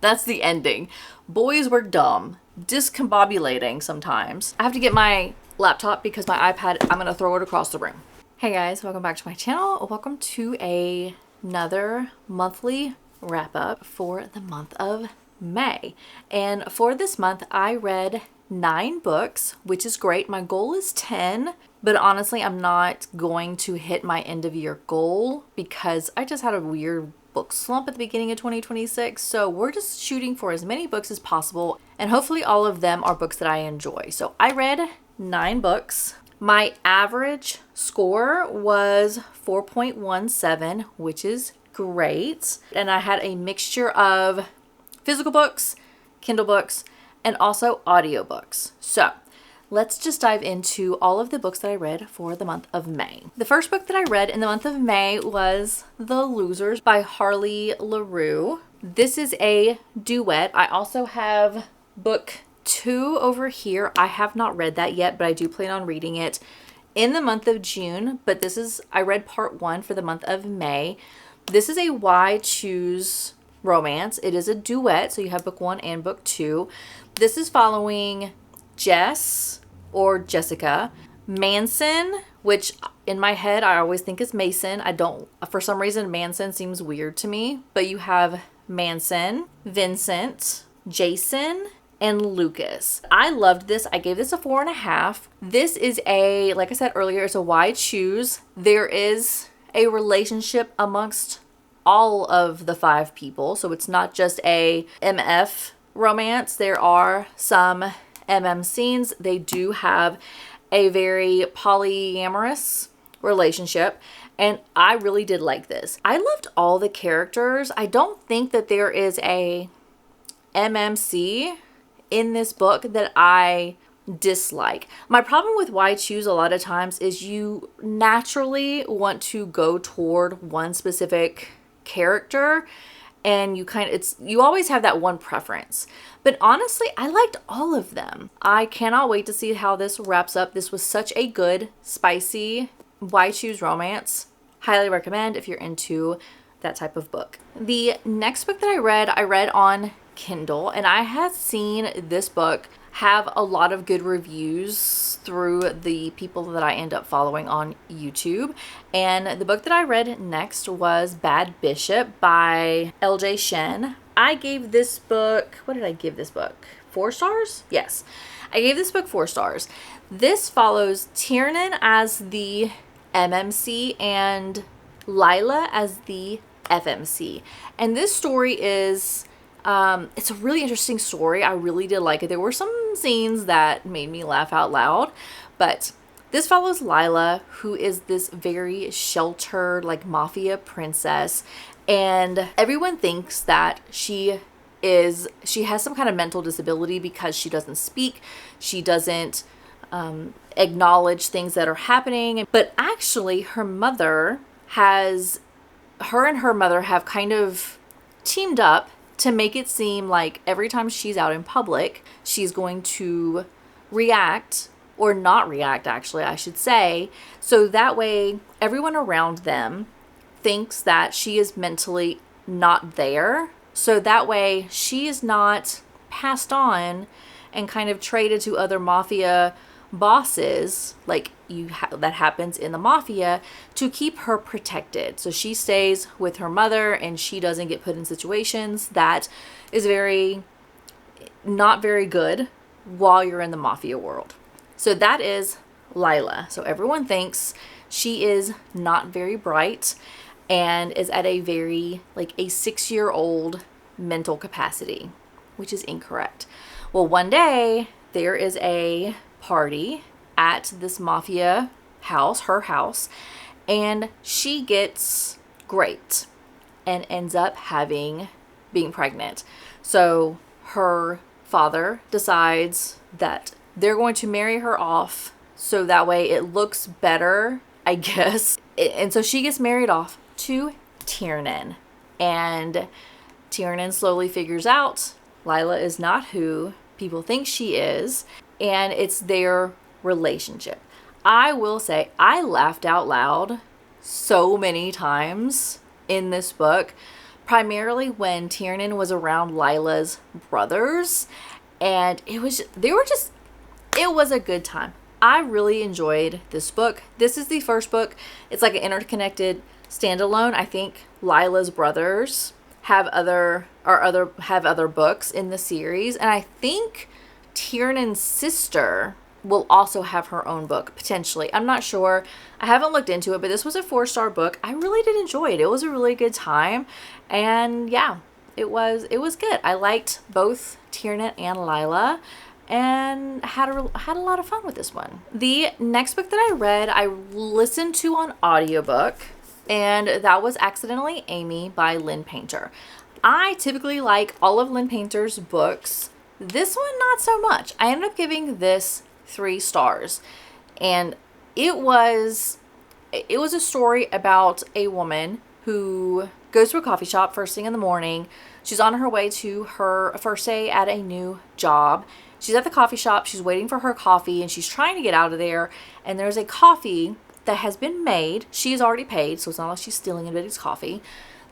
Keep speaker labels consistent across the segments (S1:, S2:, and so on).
S1: That's the ending. Boys were dumb, discombobulating sometimes. I have to get my laptop because my iPad, I'm gonna throw it across the room. Hey guys, welcome back to my channel. Welcome to another monthly wrap up for the month of May. And for this month, I read 9 books, which is great. My goal is 10, but honestly, I'm not going to hit my end of year goal because I just had a weird book slump at the beginning of 2026. So we're just shooting for as many books as possible, and hopefully all of them are books that I enjoy. So I read 9 books. My average score was 4.17, which is great. And I had a mixture of physical books, Kindle books, and also audiobooks. So let's just dive into all of the books that I read for the month of May. The first book that I read in the month of May was The Losers by Harley LaRue. This is a duet. I also have book 2 over here. I have not read that yet, but I do plan on reading it in the month of June. But I read part 1 for the month of May. This is a Why Choose romance. It is a duet, so you have book 1 and book 2. This is following Jess or Jessica Manson, which in my head I always think is Mason. For some reason Manson seems weird to me, but you have Manson, Vincent, Jason, and Lucas. I loved this. I gave this a 4.5. This is like I said earlier, it's a Why Choose. There is a relationship amongst all of the 5 people, so it's not just a MF romance. There are some MM scenes. They do have a very polyamorous relationship, and I really did like this. I loved all the characters. I don't think that there is a MMC in this book that I dislike. My problem with Why Choose a lot of times is you naturally want to go toward one specific character, and you always have that one preference. But honestly, I liked all of them. I cannot wait to see how this wraps up. This was such a good, spicy Why Choose romance. Highly recommend if you're into that type of book. The next book that I read on Kindle, and I had seen this book have a lot of good reviews through the people that I end up following on YouTube. And the book that I read next was Bad Bishop by LJ Shen. I gave this book, what did I give this book? 4 stars? Yes. I gave this book 4 stars. This follows Tiernan as the MMC and Lila as the FMC. And this story is it's a really interesting story. I really did like it. There were some scenes that made me laugh out loud, but this follows Lila, who is this very sheltered, like, mafia princess, and everyone thinks that she has some kind of mental disability because she doesn't speak, she doesn't acknowledge things that are happening. But actually, her and her mother have kind of teamed up to make it seem like every time she's out in public, she's going to react, or not react, actually, I should say. So that way, everyone around them thinks that she is mentally not there. So that way, she is not passed on and kind of traded to other mafia bosses, like that happens in the mafia, to keep her protected. So she stays with her mother, and she doesn't get put in situations that is not very good while you're in the mafia world. So that is Lila. So everyone thinks she is not very bright and is at a very, like, a 6-year-old mental capacity, which is incorrect. Well, one day there is a party at this mafia house, her house, and she gets raped and ends up being pregnant. So her father decides that they're going to marry her off so that way it looks better, I guess. And so she gets married off to Tiernan, and Tiernan slowly figures out Lila is not who people think she is, and it's their relationship. I will say I laughed out loud so many times in this book primarily when Tiernan was around Lila's brothers, and it was a good time. I really enjoyed this book. This is the first book. It's like an interconnected standalone. I think Lila's brothers have other books in the series, and I think Tiernan's sister will also have her own book, potentially. I'm not sure. I haven't looked into it, but this was a 4-star book. I really did enjoy it. It was a really good time. And yeah, it was good. I liked both Tiernan and Lila and had a lot of fun with this one. The next book that I read, I listened to on audiobook, and that was Accidentally Amy by Lynn Painter. I typically like all of Lynn Painter's books. This one, not so much. I ended up giving this 3 stars, and it was a story about a woman who goes to a coffee shop first thing in the morning. She's on her way to her first day at a new job. She's at the coffee shop, she's waiting for her coffee, and she's trying to get out of there, and there's a coffee that has been made. She's already paid, so it's not like she's stealing anybody's coffee.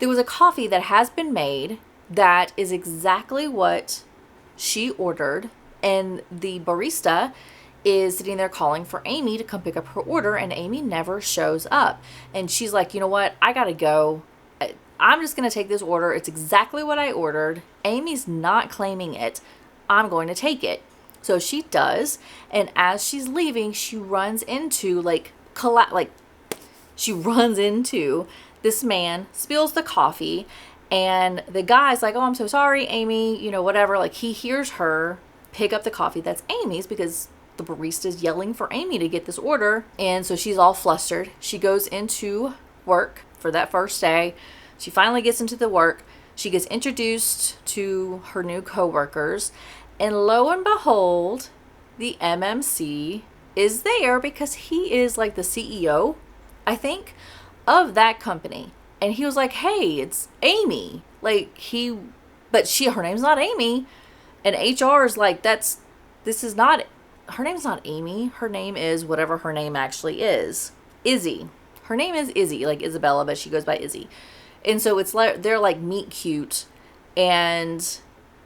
S1: There was a coffee that has been made that is exactly what she ordered, and the barista is sitting there calling for Amy to come pick up her order, and Amy never shows up. And she's like, you know what? I gotta go. I'm just gonna take this order. It's exactly what I ordered. Amy's not claiming it. I'm going to take it. So she does, and as she's leaving, she runs into she runs into this man, spills the coffee, and the guy's like, oh, I'm so sorry, Amy, whatever. Like, he hears her pick up the coffee that's Amy's because the barista's yelling for Amy to get this order. And so she's all flustered. She goes into work for that first day. She finally gets into the work. She gets introduced to her new coworkers. And lo and behold, the MMC is there because he is like the CEO, I think, of that company. And he was like, hey, it's Amy. Her name's not Amy. And HR is like, her name's not Amy. Her name is whatever her name actually is. Izzy. Her name is Izzy, like Isabella, but she goes by Izzy. And so it's like, they're like meet cute, and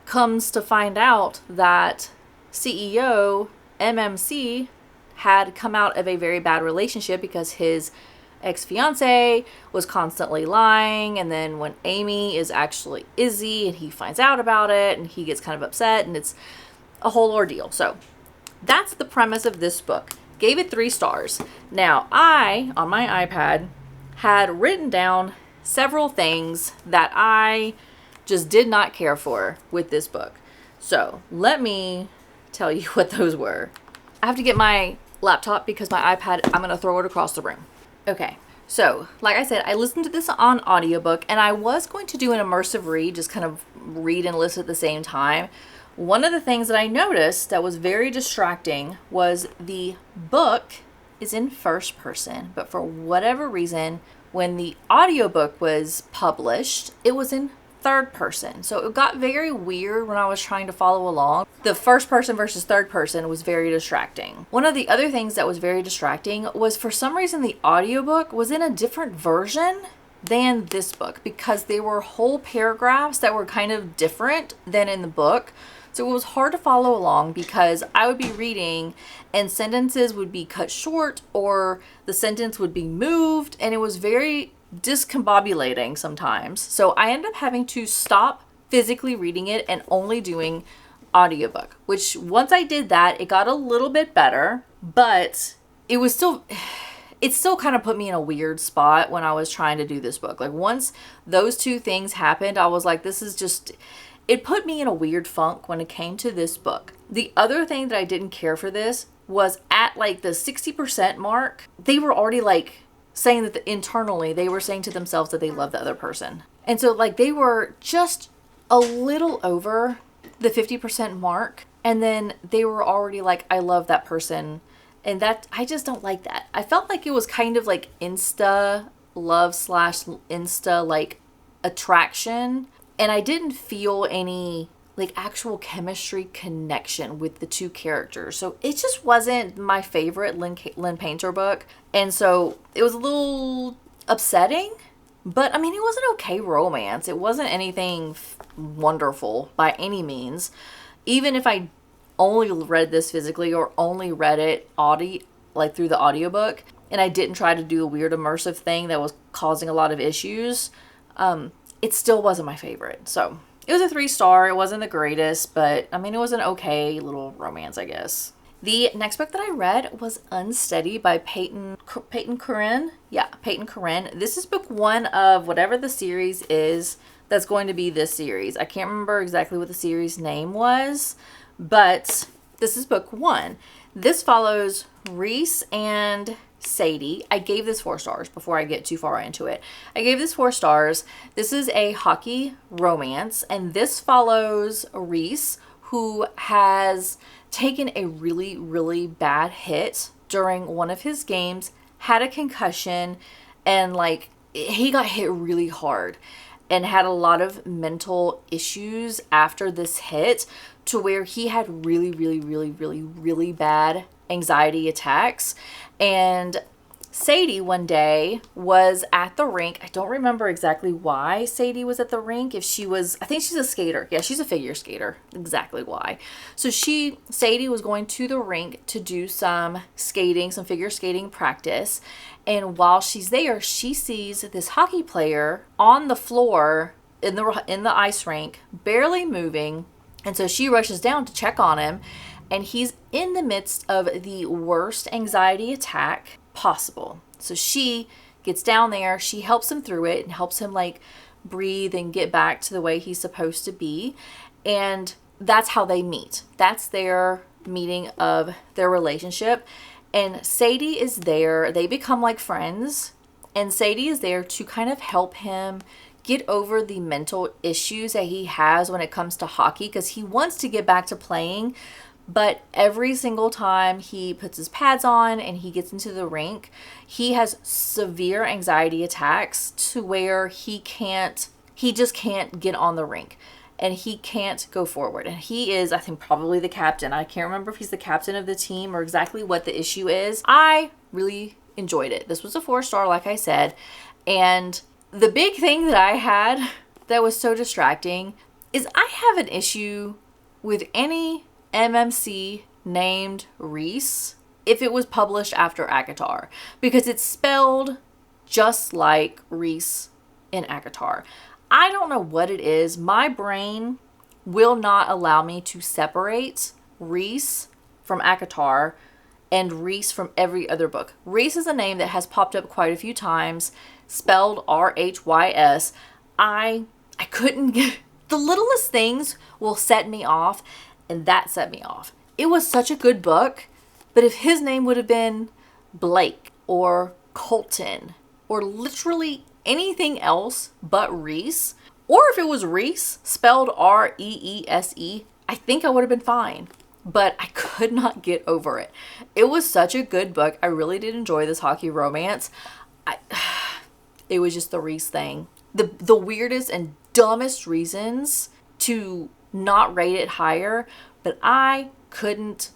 S1: comes to find out that CEO MMC had come out of a very bad relationship because his ex-fiance was constantly lying, and then when Amy is actually Izzy and he finds out about it, and he gets kind of upset, and it's a whole ordeal. So that's the premise of this book. Gave it 3 stars. Now, I, on my iPad, had written down several things that I just did not care for with this book. So let me tell you what those were. I have to get my laptop because my iPad, I'm going to throw it across the room. Okay, so like I said, I listened to this on audiobook, and I was going to do an immersive read, just kind of read and listen at the same time. One of the things that I noticed that was very distracting was the book is in first person, but for whatever reason, when the audiobook was published, it was in third person. So it got very weird when I was trying to follow along. The first person versus third person was very distracting. One of the other things that was very distracting was, for some reason, the audiobook was in a different version than this book, because there were whole paragraphs that were kind of different than in the book. So it was hard to follow along because I would be reading and sentences would be cut short, or the sentence would be moved, and it was very discombobulating sometimes. So I ended up having to stop physically reading it and only doing audiobook, which once I did that, it got a little bit better, but it still kind of put me in a weird spot when I was trying to do this book. Like, once those 2 things happened, I was like, it put me in a weird funk when it came to this book. The other thing that I didn't care for this was at like the 60% mark, they were already like saying that internally they were saying to themselves that they love the other person. And so like they were just a little over the 50% mark, and then they were already like, I love that person. And that, I just don't like that. I felt like it was kind of like Insta love / Insta like attraction. And I didn't feel any like actual chemistry connection with the 2 characters. So it just wasn't my favorite Lynn Painter book. And so it was a little upsetting But I mean, it was an okay romance. It wasn't anything wonderful by any means. Even if I only read this physically or only read it like through the audiobook, and I didn't try to do a weird immersive thing that was causing a lot of issues, it still wasn't my favorite. So it was a 3-star. It wasn't the greatest, but I mean, it was an okay little romance, I guess. The next book that I read was Unsteady by Peyton Corinne. Yeah, Peyton Corinne. This is book 1 of whatever the series is that's going to be this series. I can't remember exactly what the series name was, but this is book 1. This follows Reese and Sadie. I gave this 4 stars before I get too far into it. I gave this 4 stars. This is a hockey romance, and this follows Reese, who has taken a really, really bad hit during one of his games, had a concussion, and like he got hit really hard and had a lot of mental issues after this hit, to where he had really, really, really, really, really bad anxiety attacks. And Sadie one day was at the rink. I don't remember exactly why Sadie was at the rink. I think she's a skater. Yeah, she's a figure skater. Exactly why. So Sadie was going to the rink to do some figure skating practice. And while she's there, she sees this hockey player on the floor in the ice rink, barely moving. And so she rushes down to check on him. And he's in the midst of the worst anxiety attack possible. So she gets down there, she helps him through it and helps him like breathe and get back to the way he's supposed to be. And that's how they meet. That's their meeting of their relationship. And Sadie is there. They become like friends. And Sadie is there to kind of help him get over the mental issues that he has when it comes to hockey, because he wants to get back to playing. But every single time he puts his pads on and he gets into the rink, he has severe anxiety attacks to where he just can't get on the rink and he can't go forward. And he is, I think, probably the captain. I can't remember if he's the captain of the team or exactly what the issue is. I really enjoyed it. This was a 4-star, like I said. And the big thing that I had that was so distracting is I have an issue with any MMC named Reese if it was published after ACOTAR, because it's spelled just like Reese in ACOTAR. I don't know what it is. My brain will not allow me to separate Reese from ACOTAR and Reese from every other book. Reese is a name that has popped up quite a few times, spelled R-H-Y-S. I couldn't get... The littlest things will set me off, and that set me off. It was such a good book, but if his name would have been Blake or Colton or literally anything else but Reese, or if it was Reese spelled R-E-E-S-E, I think I would have been fine. But I could not get over it. It was such a good book. I really did enjoy this hockey romance. It was just the Reese thing. The weirdest and dumbest reasons to not rate it higher, but I couldn't.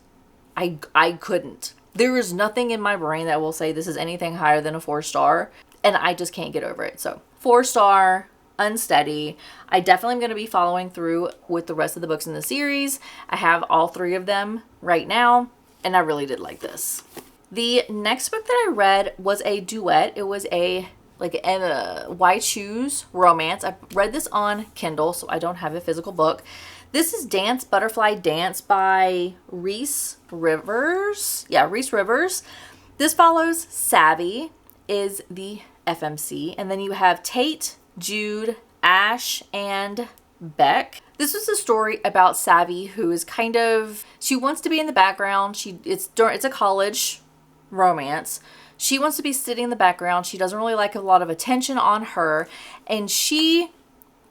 S1: I couldn't. There is nothing in my brain that will say this is anything higher than a 4-star, and I just can't get over it. So 4-star, Unsteady. I definitely am going to be following through with the rest of the books in the series. I have all 3 of them right now, and I really did like this. The next book that I read was a duet. It was a Why Choose romance. I read this on Kindle, so I don't have a physical book. This is Dance Butterfly Dance by Reese Rivers. Yeah, Reese Rivers. This follows Savvy is the FMC, and then you have Tate, Jude, Ash, and Beck. This is a story about Savvy, who is she wants to be in the background. It's a college romance. She wants to be sitting in the background. She doesn't really like a lot of attention on her, and she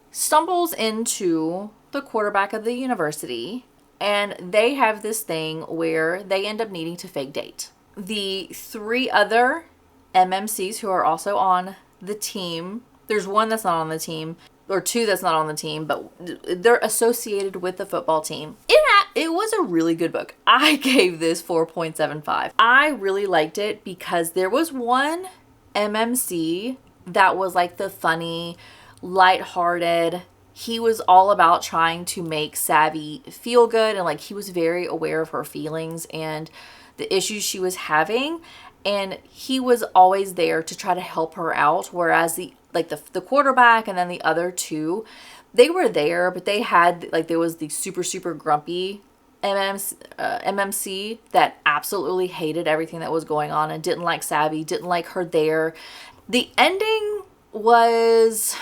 S1: stumbles into the quarterback of the university, and they have this thing where they end up needing to fake date. The 3 other MMCs who are also on the team, there's one that's not on the team, or 2 that's not on the team, but they're associated with the football team. It was a really good book. I gave this 4.75. I really liked it because there was one MMC that was like the funny, lighthearted. He was all about trying to make Savvy feel good, and like he was very aware of her feelings and the issues she was having, and he was always there to try to help her out. Whereas the quarterback and then the other two, they were there, but they had like, there was the super grumpy MMC that absolutely hated everything that was going on and didn't like Savvy, didn't like her there. The ending was,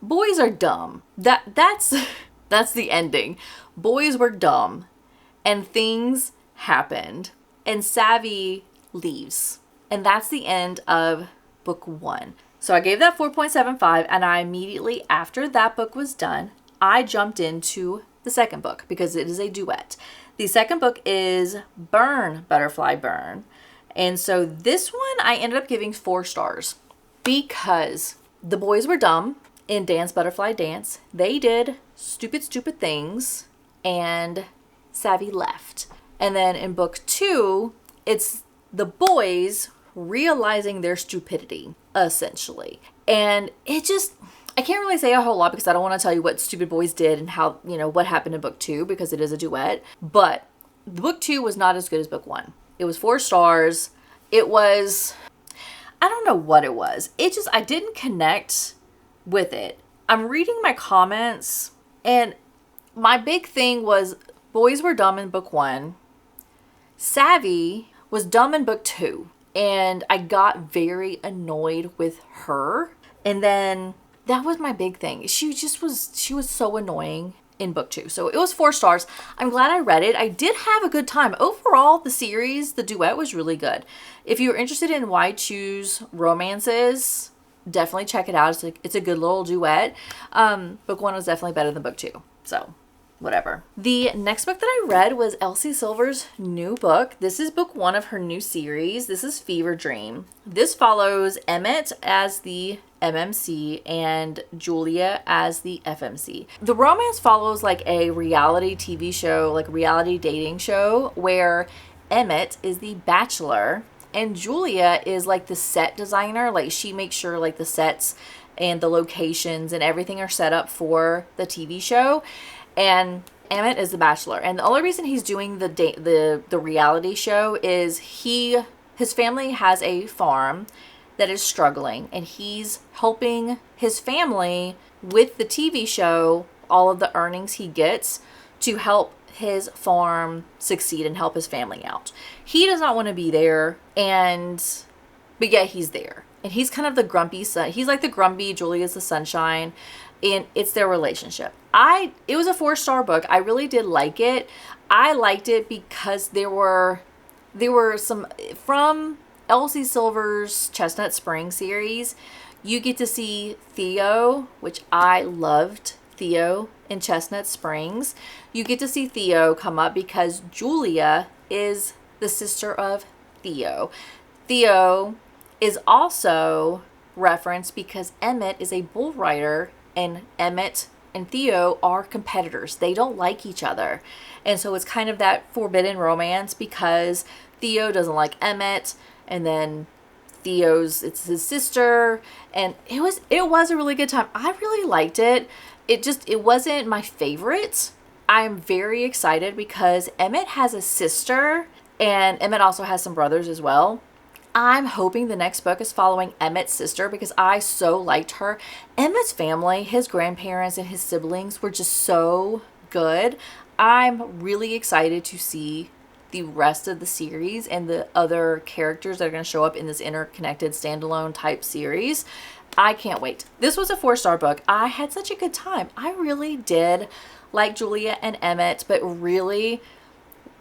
S1: boys are dumb. That's the ending. Boys were dumb and things happened and Savvy leaves. And that's the end of book 1. So I gave that 4.75, and I immediately after that book was done, I jumped into the second book because it is a duet. The second book is Burn, Butterfly Burn. And so this one I ended up giving 4 stars because the boys were dumb in Dance Butterfly Dance. They did stupid things and Savvy left. And then in book 2, it's the boys realizing their stupidity, essentially. And it just, I can't really say a whole lot because I don't want to tell you what Stupid Boys did and how, what happened in book 2 because it is a duet. But book 2 was not as good as book 1. It was 4 stars. It was, I don't know what it was. It just, I didn't connect with it. I'm reading my comments, and my big thing was boys were dumb in book 1. Savvy was dumb in book 2. And I got very annoyed with her. And then that was my big thing. She was so annoying in book 2. So it was 4 stars. I'm glad I read it. I did have a good time. Overall, the series, the duet was really good. If you're interested in Why Choose Romances, definitely check it out. It's a good little duet. Book 1 was definitely better than book 2. So whatever. The next book that I read was Elsie Silver's new book. This is book 1 of her new series. This is Fever Dream. This follows Emmett as the MMC and Julia as the FMC. The romance follows like a reality TV show, like a reality dating show, where Emmett is the bachelor and Julia is like the set designer. Like she makes sure like the sets and the locations and everything are set up for the TV show. And Emmett is the bachelor, and the only reason he's doing the reality show is his family has a farm that is struggling, and he's helping his family with the TV show, all of the earnings he gets to help his farm succeed and help his family out. He does not want to be there, but yet he's there, and he's kind of the grumpy son. He's like the grumpy, Julia's the sunshine, and it's their relationship. It was a 4-star book. I really did like it. I liked it because there were some from Elsie Silver's Chestnut Spring series. You get to see Theo, which I loved Theo in Chestnut Springs. You get to see Theo come up because Julia is the sister of Theo. Theo is also referenced because Emmett is a bull rider, and Emmett and Theo are competitors. They don't like each other. And so it's kind of that forbidden romance because Theo doesn't like Emmett, and then it's his sister, and it was a really good time. I really liked it. It wasn't my favorite. I'm very excited because Emmett has a sister, and Emmett also has some brothers as well. I'm hoping the next book is following Emmett's sister because I so liked her. Emmett's family, his grandparents and his siblings were just so good. I'm really excited to see the rest of the series and the other characters that are going to show up in this interconnected standalone type series. I can't wait. This was a 4-star book. I had such a good time. I really did like Julia and Emmett, but really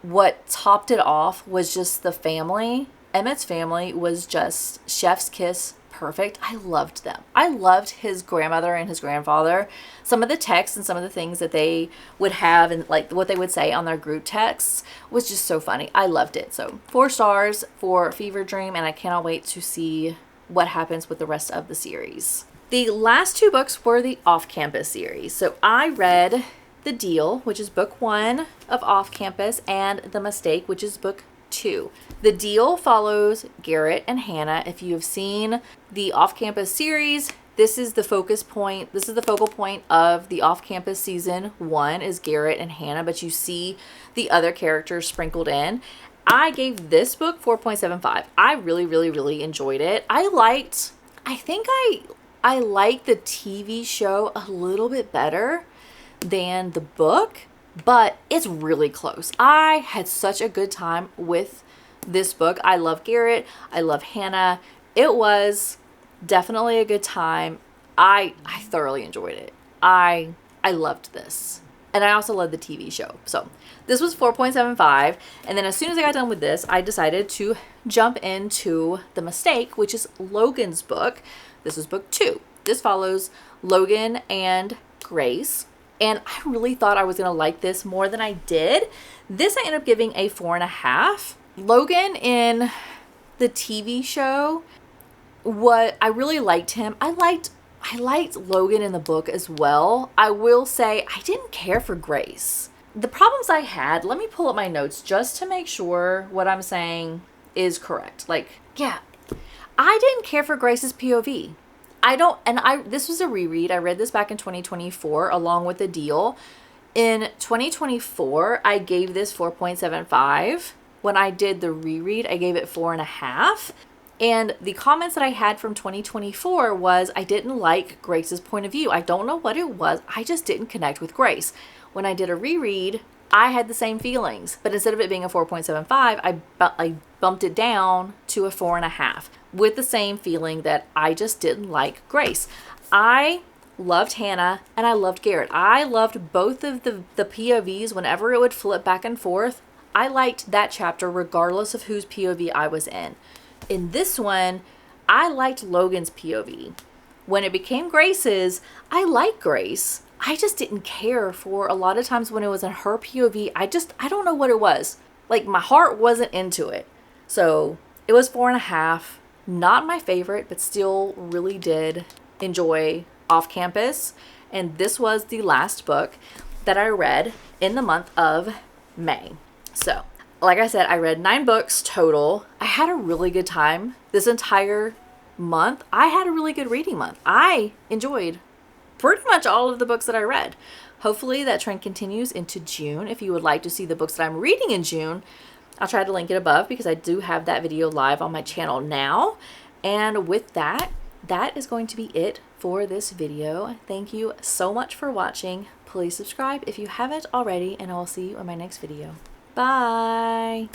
S1: what topped it off was just the family. Emmett's family was just chef's kiss perfect. I loved them. I loved his grandmother and his grandfather. Some of the texts and some of the things that they would have and like what they would say on their group texts was just so funny. I loved it. So 4 stars for Fever Dream, and I cannot wait to see what happens with the rest of the series. The last 2 books were the Off Campus series. So I read The Deal, which is book 1 of Off Campus, and The Mistake, which is book 2. The Deal follows Garrett and Hannah. If you have seen the Off-Campus series, this is the focus point. This is the focal point of the Off-Campus season 1 is Garrett and Hannah, but you see the other characters sprinkled in. I gave this book 4.75. I really, really, really enjoyed it. I think I liked the TV show a little bit better than the book, but it's really close. I had such a good time with this book. I love Garrett. I love Hannah. It was definitely a good time. I thoroughly enjoyed it. I loved this. And I also love the TV show. So this was 4.75. And then as soon as I got done with this, I decided to jump into The Mistake, which is Logan's book. This is book 2. This follows Logan and Grace. And I really thought I was going to like this more than I did. This I ended up giving a 4.5. Logan in the TV show, I really liked him. I liked Logan in the book as well. I will say I didn't care for Grace. The problems I had, let me pull up my notes just to make sure what I'm saying is correct. I didn't care for Grace's POV. This was a reread. I read this back in 2024 along with The Deal. In 2024, I gave this 4.75. When I did the reread, I gave it 4.5. And the comments that I had from 2024 was I didn't like Grace's point of view. I don't know what it was. I just didn't connect with Grace. When I did a reread, I had the same feelings. But instead of it being a 4.75, I bumped it down to a 4.5 with the same feeling that I just didn't like Grace. I loved Hannah and I loved Garrett. I loved both of the POVs whenever it would flip back and forth. I liked that chapter regardless of whose POV I was in. In this one, I liked Logan's POV. When it became Grace's, I liked Grace. I just didn't care for a lot of times when it was in her POV. I don't know what it was. Like, my heart wasn't into it. So it was 4.5. Not my favorite, but still really did enjoy Off Campus. And this was the last book that I read in the month of May. So, like I said, I read 9 books total. I had a really good time this entire month. I had a really good reading month. I enjoyed pretty much all of the books that I read. Hopefully that trend continues into June. If you would like to see the books that I'm reading in June, I'll try to link it above because I do have that video live on my channel now. And with that, that is going to be it for this video. Thank you so much for watching. Please subscribe if you haven't already, and I will see you in my next video. Bye!